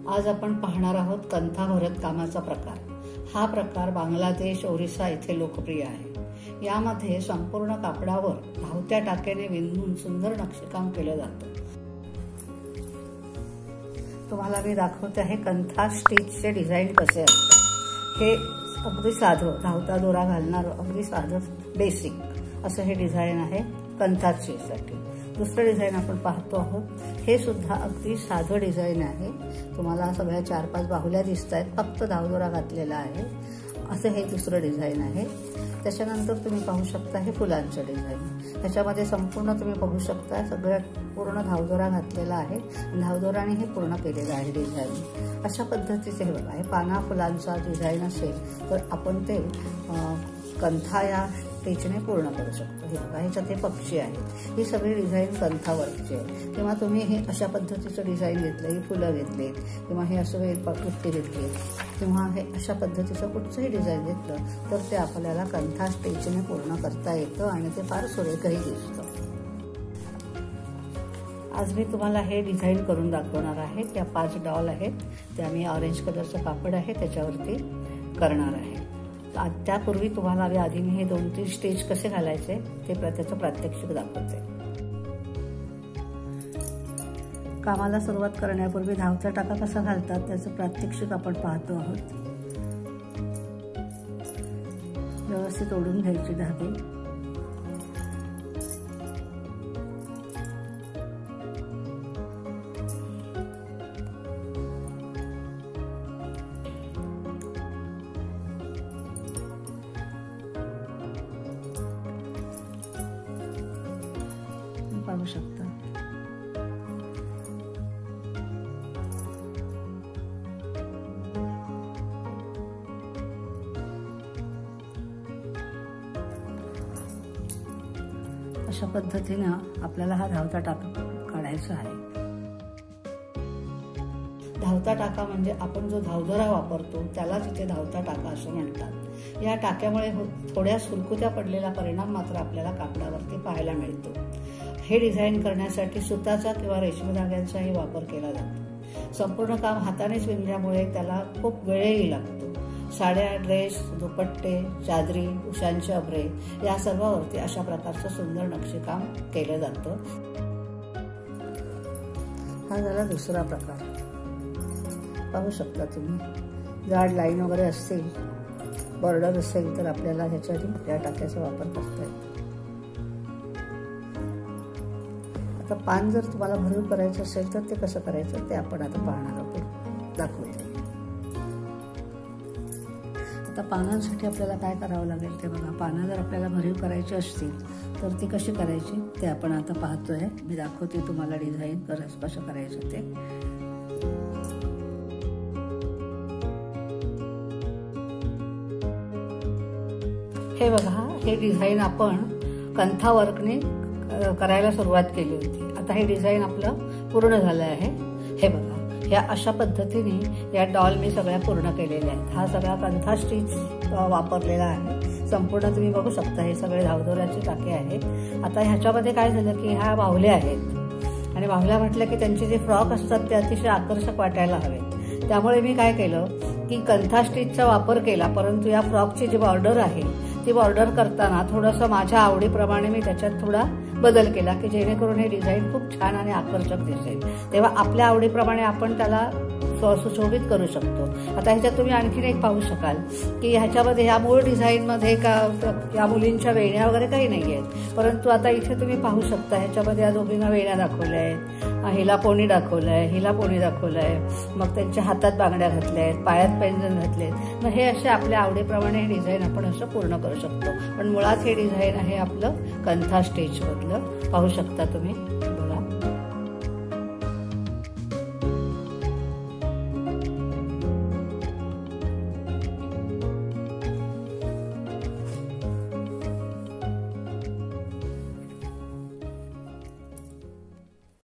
आज आपण पाहणार आहोत कंथा भरत कामाचा प्रकार। हा प्रकार बांगलादेश, ओरिसा येथे लोकप्रिय आहे। यामध्ये संपूर्ण कापडावर धावत्या टाक्याने विणून सुंदर नक्षीकाम केलं जातं। तुम्हाला मी दाखवते आहे कंथा स्टिचचे डिझाइन कसे असतात। हे अगदी साधं धावता दोरा घालणार अगदी साधं बेसिक असं हे डिझाइन आहे कंथा स्टिचसाठी। दुसरं डिझाइन आपण पाहतो आहोत। हे सुद्धा अगदी साधं डिझाइन आहे। तुम्हाला सगळ्या 4-5 बाहुल्या दिसतायत, फक्त धावदोरा घातलेला आहे असं हे दुसरं डिझाइन आहे। त्याच्यानंतर तुम्ही पाहू शकता हे फुलांचं डिझाइन। त्याच्यामध्ये संपूर्ण तुम्ही बघू शकता सगळ्यात पूर्ण धावदोरा घातलेला आहे। धावदोराने हे पूर्ण केलेलं आहे डिझाइन। अशा पद्धतीचे हे बघा, हे पाना फुलांचा डिझाइन असेल तर आपण ते कंथा या स्टिचने पूर्ण करू शकतो। हे बघा, ह्याच्यात हे पक्षी आहेत। ही सगळी डिझाइन कंथा वर्कची आहे। तेव्हा तुम्ही हे अशा पद्धतीचं डिझाइन घेतलं, ही फुलं घेतलीत किंवा हे असं वेळ पट्टी घेतली किंवा हे अशा पद्धतीचं कुठचंही डिझाइन घेतलं तर ते आपल्याला कंथा स्टिचने पूर्ण करता येतं आणि ते फार सुरेखही दिसतं। आज मी तुम्हाला हे डिझाइन करून दाखवणार आहे। त्या 5 डॉल आहेत, त्या मी ऑरेंज कलरचं कापड आहे त्याच्यावरती करणार आहे। त्यापूर्वी तुम्हाला आधी मी हे 2-3 स्टिच कसे घालायचे ते त्याचं प्रात्यक्षिक दाखवते। कामाला सुरुवात करण्यापूर्वी धावता टाका कसा घालतात त्याचं प्रात्यक्षिक आपण पाहतो आहोत। व्यवस्थित ओढून घ्यायची धागे। पाहू शकता अशा पद्धतीने आपल्याला हा धावता टाका काढायचा आहे। धावता टाका म्हणजे आपण जो धावदोरा वापरतो त्यालाच इथे धावता टाका असं म्हणतात। या टाक्यामुळे थोड्या सुरकुत्या पडलेला परिणाम मात्र आपल्याला कापडावरती पाहायला मिळतो। हे डिझाइन करण्यासाठी सुताचा किंवा रेशमी धाग्यांचाही वापर केला जातो। संपूर्ण काम हातानेच विणल्यामुळे त्याला खूप वेळही लागतो। साड्या, ड्रेस, दुपट्टे, चादरी, उशांचे अभरे या सर्वांवरती अशा प्रकारचं सुंदर नक्षीकाम केलं जातं। हा झाला दुसरा प्रकार। पाहू शकता तुम्ही, जाड लाईन वगैरे असतील, बॉर्डर असेल तर आपल्याला ह्याच्यासाठी या टाक्याचा वापर करता येतो। आता पान जर तुम्हाला भरीव करायचं असेल तर ते कसं करायचं ते आपण आता पाहणार आहोत, दाखवते। आता पानांसाठी आपल्याला काय करावं लागेल ते बघा। पानं जर आपल्याला भरीव करायची असतील तर ती कशी करायची ते आपण आता पाहतोय। मी दाखवते तुम्हाला डिझाइन कसं करायचं ते। हे बघा, हे डिझाइन आपण कंथा वर्कने करायला सुरुवात केली होती। आता हे डिझाइन आपलं पूर्ण झालं आहे। हे बघा, या अशा पद्धतीने या डॉल मी सगळ्या पूर्ण केलेल्या आहेत। हा सगळा कंथा स्टिच वापरलेला आहे। संपूर्ण तुम्ही बघू शकता हे सगळे धावदोऱ्याचे टाके आहेत। आता ह्याच्यामध्ये काय झालं की ह्या बाहुल्या आहेत आणि बाहुल्या म्हटलं की त्यांचे जे फ्रॉक असतात ते अतिशय आकर्षक वाटायला हवेत। त्यामुळे मी काय केलं की कंथा स्टिचचा वापर केला, परंतु या फ्रॉकची जी बॉर्डर आहे ती बॉर्डर करताना थोडंसं माझ्या आवडीप्रमाणे मी त्याच्यात थोडा बदल केला की जेणेकरून हे डिझाइन खूप छान आणि आकर्षक दिसेल। तेव्हा आपल्या आवडीप्रमाणे आपण त्याला सुशोभित करू शकतो। आता ह्याच्यात तुम्ही आणखीन एक पाहू शकाल की ह्याच्यामध्ये ह्या मूळ डिझाइनमध्ये का या मुलींच्या वेण्या वगैरे काही नाही आहेत, परंतु आता इथे तुम्ही पाहू शकता ह्याच्यामध्ये या दोघींना वेण्या दाखवल्या आहेत, हिला पोणी दाखवलं आहे, हिला पोणी दाखवलं आहे, मग त्यांच्या हातात बांगड्या घातल्या आहेत, पायात पैंजण घातले आहेत। मग हे असे आपल्या आवडीप्रमाणे हे डिझाइन आपण असं पूर्ण करू शकतो। पण मुळात हे डिझाइन आहे आपलं कंथा स्टिचमधलं, पाहू शकता तुम्ही।